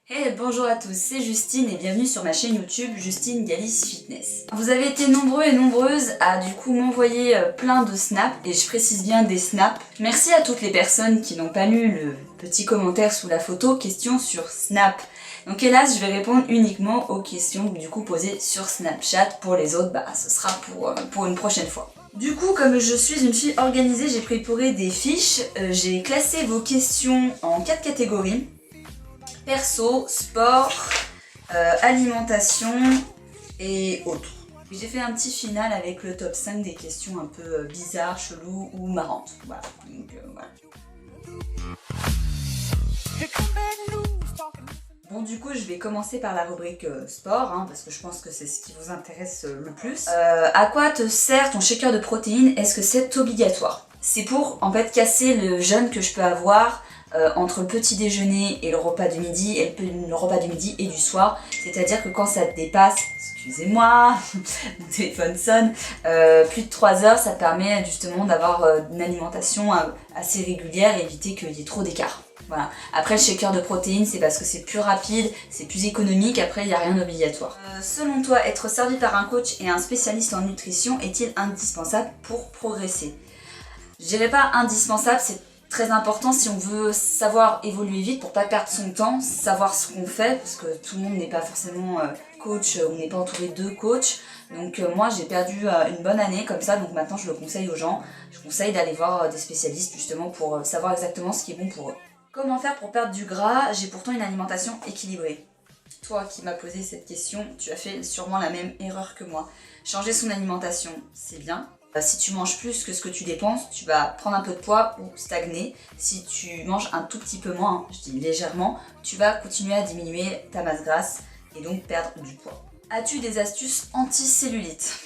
Hey, bonjour à tous, c'est Justine et bienvenue sur ma chaîne YouTube Justine Galice Fitness. Vous avez été nombreux et nombreuses à du coup m'envoyer plein de snaps, et je précise bien des snaps. Merci à toutes les personnes qui n'ont pas lu le petit commentaire sous la photo, question sur Snap. Donc hélas, je vais répondre uniquement aux questions du coup posées sur Snapchat. Pour les autres, ce sera pour une prochaine fois. Du coup, comme je suis une fille organisée, j'ai préparé des fiches. J'ai classé vos questions en 4 catégories. Perso, sport, alimentation et autres. J'ai fait un petit final avec le top 5 des questions un peu bizarres, cheloues ou marrantes. Voilà. Donc, voilà. Bon, du coup, je vais commencer par la rubrique sport, parce que je pense que c'est ce qui vous intéresse le plus. À quoi te sert ton shaker de protéines? Est-ce que c'est obligatoire? C'est pour, en fait, casser le jeûne que je peux avoir entre le petit déjeuner et le repas du midi, et le repas du midi et du soir. C'est-à-dire que quand ça te dépasse, excusez-moi, mon téléphone sonne, plus de 3 heures, ça te permet justement d'avoir une alimentation assez régulière et éviter qu'il y ait trop d'écart. Voilà. Après, le shaker de protéines, c'est parce que c'est plus rapide, c'est plus économique, après il n'y a rien d'obligatoire. Selon toi, être servi par un coach et un spécialiste en nutrition est-il indispensable pour progresser? Je dirais pas indispensable, c'est très important si on veut savoir évoluer vite pour pas perdre son temps, savoir ce qu'on fait, parce que tout le monde n'est pas forcément coach, on n'est pas entouré de coachs. Donc moi j'ai perdu une bonne année comme ça, donc maintenant je le conseille aux gens. Je conseille d'aller voir des spécialistes justement pour savoir exactement ce qui est bon pour eux. Comment faire pour perdre du gras? J'ai pourtant une alimentation équilibrée. Toi qui m'as posé cette question, tu as fait sûrement la même erreur que moi. Changer son alimentation, c'est bien. Si tu manges plus que ce que tu dépenses, tu vas prendre un peu de poids ou stagner. Si tu manges un tout petit peu moins, je dis légèrement, tu vas continuer à diminuer ta masse grasse et donc perdre du poids. As-tu des astuces anti-cellulite?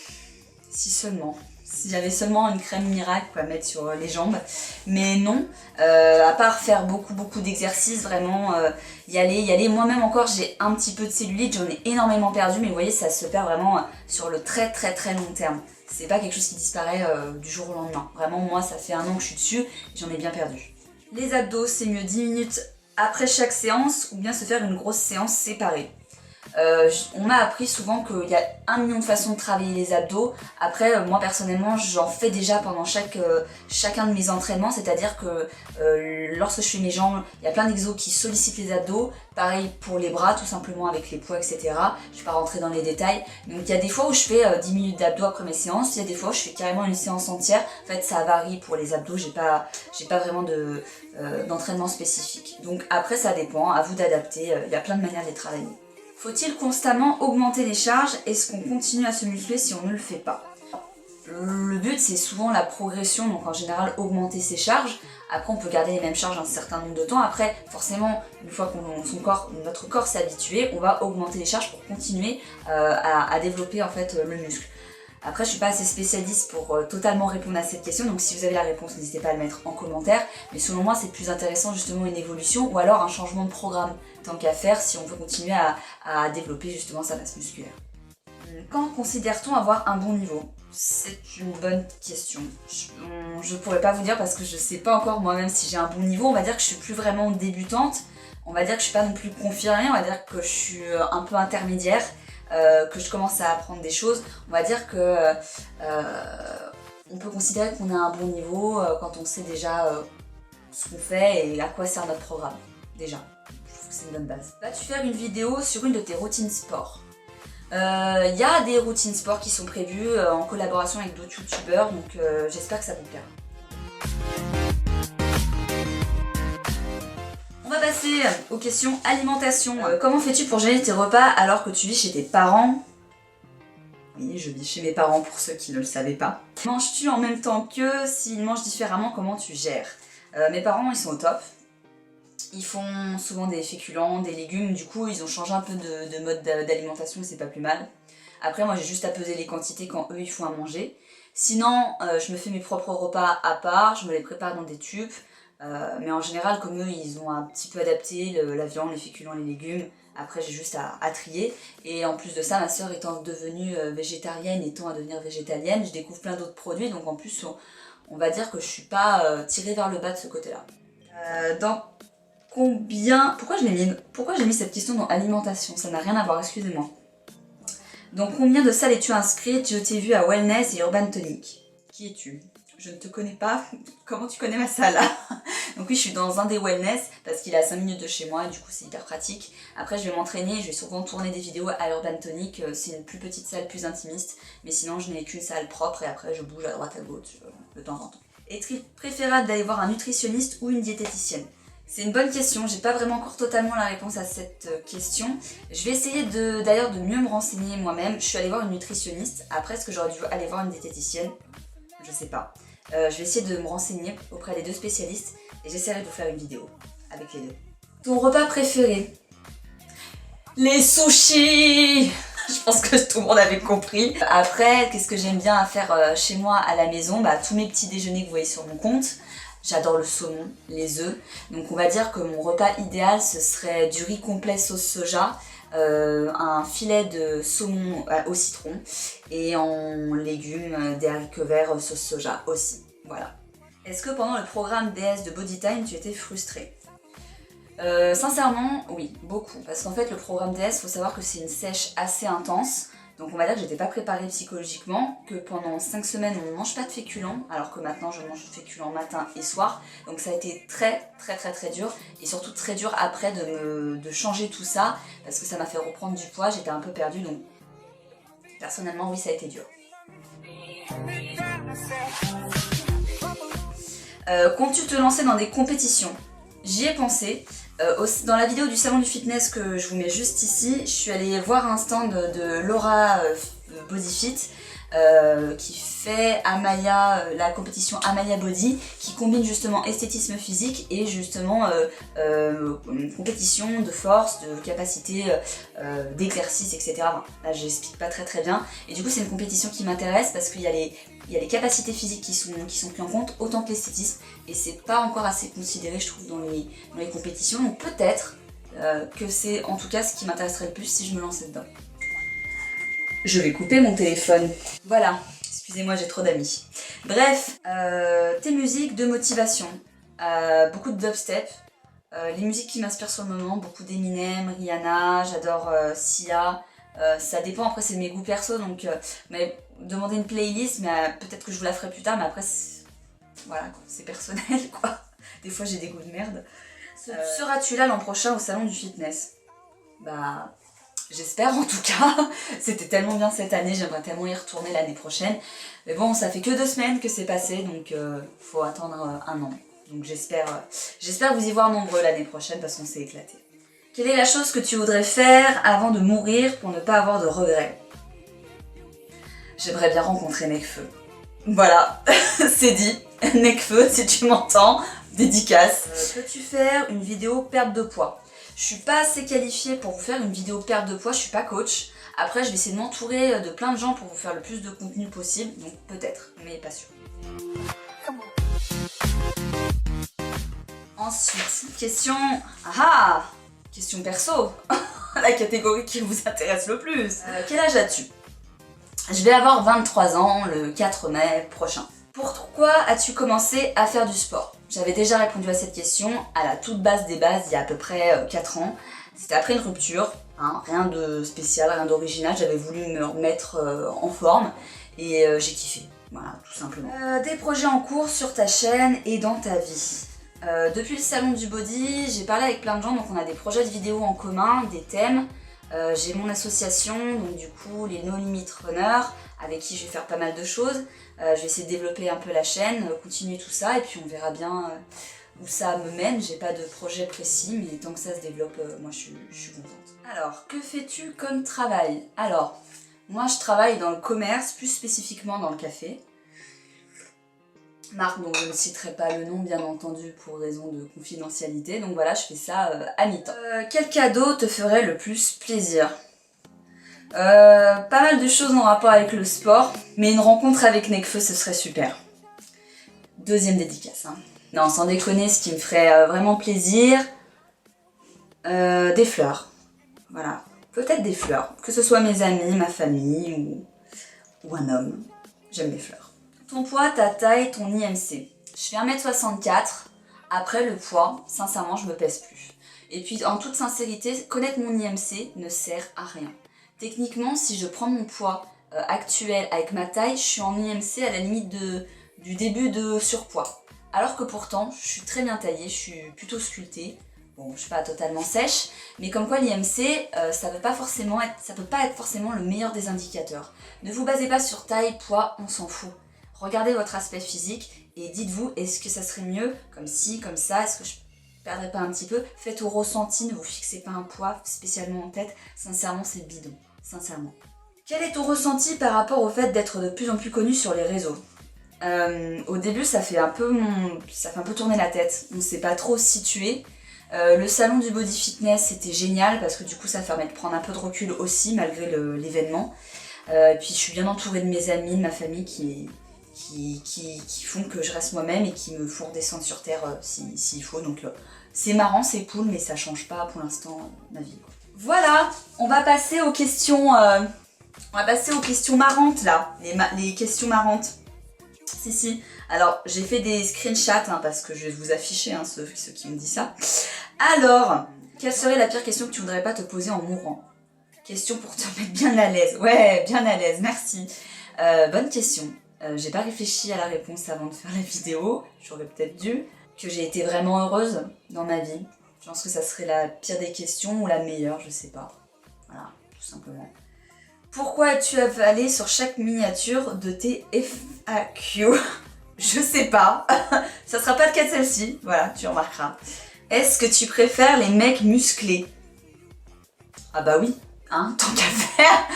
Si seulement. Si j'avais seulement une crème miracle à mettre sur les jambes. Mais non, à part faire beaucoup d'exercices, vraiment y aller. Moi-même encore, j'ai un petit peu de cellulite, j'en ai énormément perdu, mais vous voyez, ça se perd vraiment sur le très long terme. C'est pas quelque chose qui disparaît du jour au lendemain. Vraiment, moi, ça fait 1 an que je suis dessus, j'en ai bien perdu. Les abdos, c'est mieux 10 minutes après chaque séance ou bien se faire une grosse séance séparée. On m'a appris souvent qu'il y a 1 million de façons de travailler les abdos. Après, moi personnellement, j'en fais déjà pendant chacun de mes entraînements, c'est-à-dire que lorsque je fais mes jambes, il y a plein d'exos qui sollicitent les abdos. Pareil pour les bras, tout simplement avec les poids, etc. Je ne vais pas rentrer dans les détails. Donc il y a des fois où je fais 10 minutes d'abdos après mes séances, il y a des fois où je fais carrément une séance entière. En fait, ça varie pour les abdos, j'ai pas vraiment d'entraînement spécifique. Donc après, ça dépend, à vous d'adapter, il y a plein de manières de les travailler. Faut-il constamment augmenter les charges? Est-ce qu'on continue à se muscler si on ne le fait pas? Le but, c'est souvent la progression, donc en général augmenter ses charges. Après, on peut garder les mêmes charges un certain nombre de temps. Après, forcément, une fois que notre corps s'est habitué, on va augmenter les charges pour continuer à développer en fait le muscle. Après, je suis pas assez spécialiste pour totalement répondre à cette question, donc si vous avez la réponse, n'hésitez pas à le mettre en commentaire. Mais selon moi, c'est plus intéressant justement une évolution ou alors un changement de programme, tant qu'à faire si on veut continuer à développer justement sa masse musculaire. Quand considère-t-on avoir un bon niveau? C'est une bonne question. Je pourrais pas vous dire parce que je sais pas encore moi-même si j'ai un bon niveau. On va dire que je suis plus vraiment débutante. On va dire que je suis pas non plus confirmée. On va dire que je suis un peu intermédiaire. Que je commence à apprendre des choses. On va dire que on peut considérer qu'on a un bon niveau quand on sait déjà ce qu'on fait et à quoi sert notre programme. Déjà, je trouve que c'est une bonne base. Vas-tu faire une vidéo sur une de tes routines sport? Il y a des routines sport qui sont prévues en collaboration avec d'autres youtubeurs, donc j'espère que ça vous plaira. On va passer aux questions alimentation. Comment fais-tu pour gérer tes repas alors que tu vis chez tes parents? Oui, je vis chez mes parents pour ceux qui ne le savaient pas. Manges-tu en même temps qu'eux? S'ils mangent différemment, comment tu gères? Mes parents, ils sont au top. Ils font souvent des féculents, des légumes, du coup ils ont changé un peu de mode d'alimentation, c'est pas plus mal. Après moi j'ai juste à peser les quantités quand eux ils font à manger. Sinon je me fais mes propres repas à part, je me les prépare dans des tubes. Mais en général comme eux ils ont un petit peu adapté la viande, les féculents, les légumes. Après j'ai juste à trier. Et en plus de ça, ma soeur étant devenue végétarienne et tend à devenir végétalienne, je découvre plein d'autres produits. Donc en plus on va dire que je suis pas tirée vers le bas de ce côté là. Dans Pourquoi j'ai mis cette question dans alimentation? Ça n'a rien à voir, excusez-moi. Donc combien de salles es-tu inscrite? Je t'ai vu à Wellness et Urban Tonic. Qui es-tu? Je ne te connais pas. Comment tu connais ma salle? Donc oui, je suis dans un des Wellness parce qu'il est à 5 minutes de chez moi et du coup c'est hyper pratique. Après je vais m'entraîner, je vais souvent tourner des vidéos à Urban Tonic. C'est une plus petite salle, plus intimiste. Mais sinon je n'ai qu'une salle propre et après je bouge à droite à gauche de temps en temps. Est-il préférable d'aller voir un nutritionniste ou une diététicienne? C'est une bonne question, j'ai pas vraiment encore totalement la réponse à cette question. Je vais essayer d'ailleurs de mieux me renseigner moi-même. Je suis allée voir une nutritionniste, après est-ce que j'aurais dû aller voir une diététicienne? Je sais pas. Je vais essayer de me renseigner auprès des deux spécialistes et j'essaierai de vous faire une vidéo avec les deux. Ton repas préféré? Les sushis! Je pense que tout le monde avait compris. Après, qu'est-ce que j'aime bien à faire chez moi à la maison? Tous mes petits déjeuners que vous voyez sur mon compte. J'adore le saumon, les œufs. Donc on va dire que mon repas idéal, ce serait du riz complet sauce soja, un filet de saumon au citron et en légumes, des haricots verts sauce soja aussi. Voilà. Est-ce que pendant le programme DS de Bodytime, tu étais frustrée? Sincèrement, oui, beaucoup. Parce qu'en fait, le programme DS, il faut savoir que c'est une sèche assez intense. Donc on va dire que j'étais pas préparée psychologiquement, que pendant 5 semaines on ne mange pas de féculents, alors que maintenant je mange de féculents matin et soir. Donc ça a été très dur, et surtout très dur après de changer tout ça, parce que ça m'a fait reprendre du poids, j'étais un peu perdue, donc personnellement oui ça a été dur. Comptes-tu te lancer dans des compétitions? J'y ai pensé. Dans la vidéo du salon du fitness que je vous mets juste ici, je suis allée voir un stand de Laura Bodyfit qui fait Amaya, la compétition Amaya Body, qui combine justement esthétisme physique et justement une compétition de force, de capacité, d'exercice, etc. Enfin, là j'explique pas très bien. Et du coup c'est une compétition qui m'intéresse parce qu'il y a les capacités physiques qui sont pris en compte autant que l'esthétisme, et c'est pas encore assez considéré je trouve dans les compétitions, donc peut-être que c'est en tout cas ce qui m'intéresserait le plus si je me lançais dedans. Je vais couper mon téléphone. Voilà, excusez-moi j'ai trop d'amis. Bref, tes musiques de motivation, beaucoup de dubstep, les musiques qui m'inspirent sur le moment, beaucoup d'Eminem, Rihanna, j'adore Sia. Ça dépend, après c'est mes goûts perso, donc mais demandez une playlist, mais peut-être que je vous la ferai plus tard, mais après voilà, c'est personnel quoi. Des fois j'ai des goûts de merde. Seras-tu là l'an prochain au salon du fitness? J'espère en tout cas. C'était tellement bien cette année, j'aimerais tellement y retourner l'année prochaine. Mais bon, ça fait que 2 semaines que c'est passé, donc faut attendre 1 an. Donc j'espère vous y voir nombreux l'année prochaine parce qu'on s'est éclaté. Quelle est la chose que tu voudrais faire avant de mourir pour ne pas avoir de regrets? J'aimerais bien rencontrer Nekfeu. Voilà, c'est dit. Nekfeu, si tu m'entends, dédicace. Peux-tu faire une vidéo perte de poids? Je suis pas assez qualifiée pour vous faire une vidéo perte de poids, je suis pas coach. Après, je vais essayer de m'entourer de plein de gens pour vous faire le plus de contenu possible, donc peut-être, mais pas sûr. Ensuite, question... Question perso. La catégorie qui vous intéresse le plus. Quel âge as-tu? Je vais avoir 23 ans le 4 mai prochain. Pourquoi as-tu commencé à faire du sport? J'avais déjà répondu à cette question à la toute base des bases il y a à peu près 4 ans. C'était après une rupture, hein, rien de spécial, rien d'original, j'avais voulu me remettre en forme et j'ai kiffé, voilà, tout simplement. Des projets en cours sur ta chaîne et dans ta vie. Depuis le salon du body, j'ai parlé avec plein de gens, donc on a des projets de vidéos en commun, des thèmes. J'ai mon association, donc du coup les No Limit Runners, avec qui je vais faire pas mal de choses. Je vais essayer de développer un peu la chaîne, continuer tout ça, et puis on verra bien où ça me mène. J'ai pas de projet précis, mais tant que ça se développe, moi je suis contente. Alors, que fais-tu comme travail? Alors, moi je travaille dans le commerce, plus spécifiquement dans le café. Marque dont je ne citerai pas le nom bien entendu pour raison de confidentialité, donc voilà, je fais ça à mi-temps. Quel cadeau te ferait le plus plaisir? Pas mal de choses en rapport avec le sport, mais une rencontre avec Nekfeu ce serait super. Deuxième dédicace, hein. Non, sans déconner, ce qui me ferait vraiment plaisir, des fleurs. Voilà, peut-être des fleurs, que ce soit mes amis, ma famille ou un homme. J'aime les fleurs. Ton poids, ta taille, ton IMC. Je fais 1m64. Après le poids, sincèrement, je me pèse plus. Et puis en toute sincérité, connaître mon IMC ne sert à rien. Techniquement, si je prends mon poids actuel avec ma taille, je suis en IMC à la limite du début de surpoids. Alors que pourtant, je suis très bien taillée, je suis plutôt sculptée. Bon, je suis pas totalement sèche, mais comme quoi l'IMC, ça peut pas être forcément le meilleur des indicateurs. Ne vous basez pas sur taille, poids, on s'en fout. Regardez votre aspect physique et dites-vous, est-ce que ça serait mieux comme ci, comme ça, est-ce que je perdrais pas un petit peu? Faites au ressenti, ne vous fixez pas un poids spécialement en tête, sincèrement c'est bidon, sincèrement. Quel est ton ressenti par rapport au fait d'être de plus en plus connu sur les réseaux? Au début ça fait un peu tourner la tête, on ne sait pas trop se situer. Le salon du body fitness c'était génial parce que du coup ça permet de prendre un peu de recul aussi malgré l'événement. Et puis je suis bien entourée de mes amis, de ma famille qui font que je reste moi-même et qui me font redescendre sur terre s'il faut. Donc c'est marrant, c'est cool, mais ça change pas pour l'instant ma vie. Voilà, on va passer aux questions marrantes là, les questions marrantes. Si. Alors, j'ai fait des screenshots parce que je vais vous afficher ceux qui me disent ça. Alors, quelle serait la pire question que tu voudrais pas te poser en mourant? Question pour te mettre bien à l'aise. Ouais, bien à l'aise, merci. Bonne question. J'ai pas réfléchi à la réponse avant de faire la vidéo. J'aurais peut-être dû. Que j'ai été vraiment heureuse dans ma vie. Je pense que ça serait la pire des questions ou la meilleure, je sais pas. Voilà, tout simplement. Pourquoi as-tu avalé sur chaque miniature de tes FAQ? Je sais pas. Ça sera pas le cas de celle-ci. Voilà, tu remarqueras. Est-ce que tu préfères les mecs musclés? Ah bah oui, tant qu'à faire.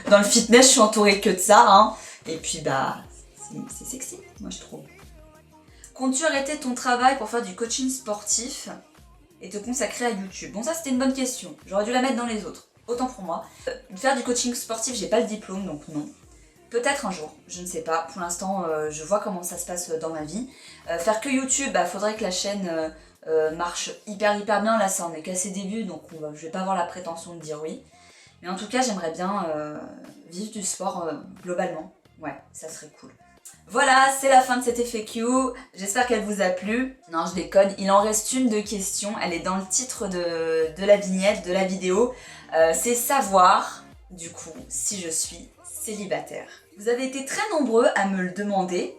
Dans le fitness, je suis entourée que de ça, Et puis bah, c'est sexy, moi je trouve. Comptes-tu arrêter ton travail pour faire du coaching sportif et te consacrer à YouTube? Bon, ça c'était une bonne question. J'aurais dû la mettre dans les autres. Autant pour moi. Faire du coaching sportif, j'ai pas le diplôme, donc non. Peut-être un jour, je ne sais pas. Pour l'instant, je vois comment ça se passe dans ma vie. Faire que YouTube, faudrait que la chaîne marche hyper bien. Là, ça en est qu'à ses débuts, donc je vais pas avoir la prétention de dire oui. Mais en tout cas, j'aimerais bien vivre du sport globalement. Ouais, ça serait cool. Voilà, c'est la fin de cette FAQ. J'espère qu'elle vous a plu. Non, je déconne. Il en reste une de question. Elle est dans le titre de la vignette, de la vidéo. C'est savoir, du coup, si je suis célibataire. Vous avez été très nombreux à me le demander.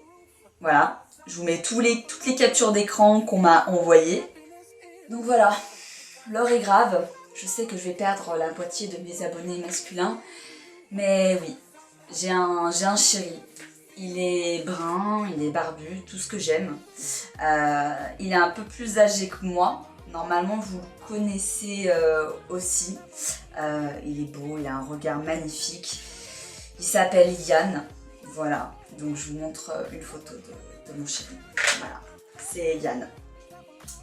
Voilà. Je vous mets toutes les captures d'écran qu'on m'a envoyées. Donc voilà. L'heure est grave. Je sais que je vais perdre la moitié de mes abonnés masculins. Mais oui, j'ai un chéri. Il est brun, il est barbu, tout ce que j'aime. Il est un peu plus âgé que moi. Normalement, vous le connaissez aussi. Il est beau, il a un regard magnifique. Il s'appelle Yann. Voilà, donc je vous montre une photo de mon chéri. Voilà, c'est Yann,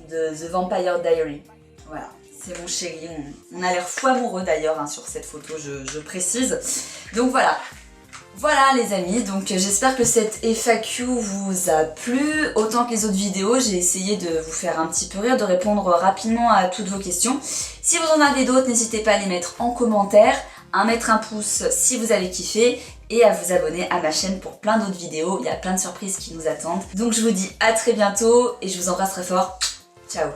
de The Vampire Diary. Voilà, c'est mon chéri. On a l'air fou amoureux d'ailleurs sur cette photo, je précise. Donc voilà. Voilà les amis, donc j'espère que cette FAQ vous a plu autant que les autres vidéos. J'ai essayé de vous faire un petit peu rire, de répondre rapidement à toutes vos questions. Si vous en avez d'autres, n'hésitez pas à les mettre en commentaire, à mettre un pouce si vous avez kiffé et à vous abonner à ma chaîne pour plein d'autres vidéos. Il y a plein de surprises qui nous attendent. Donc je vous dis à très bientôt et je vous embrasse très fort. Ciao!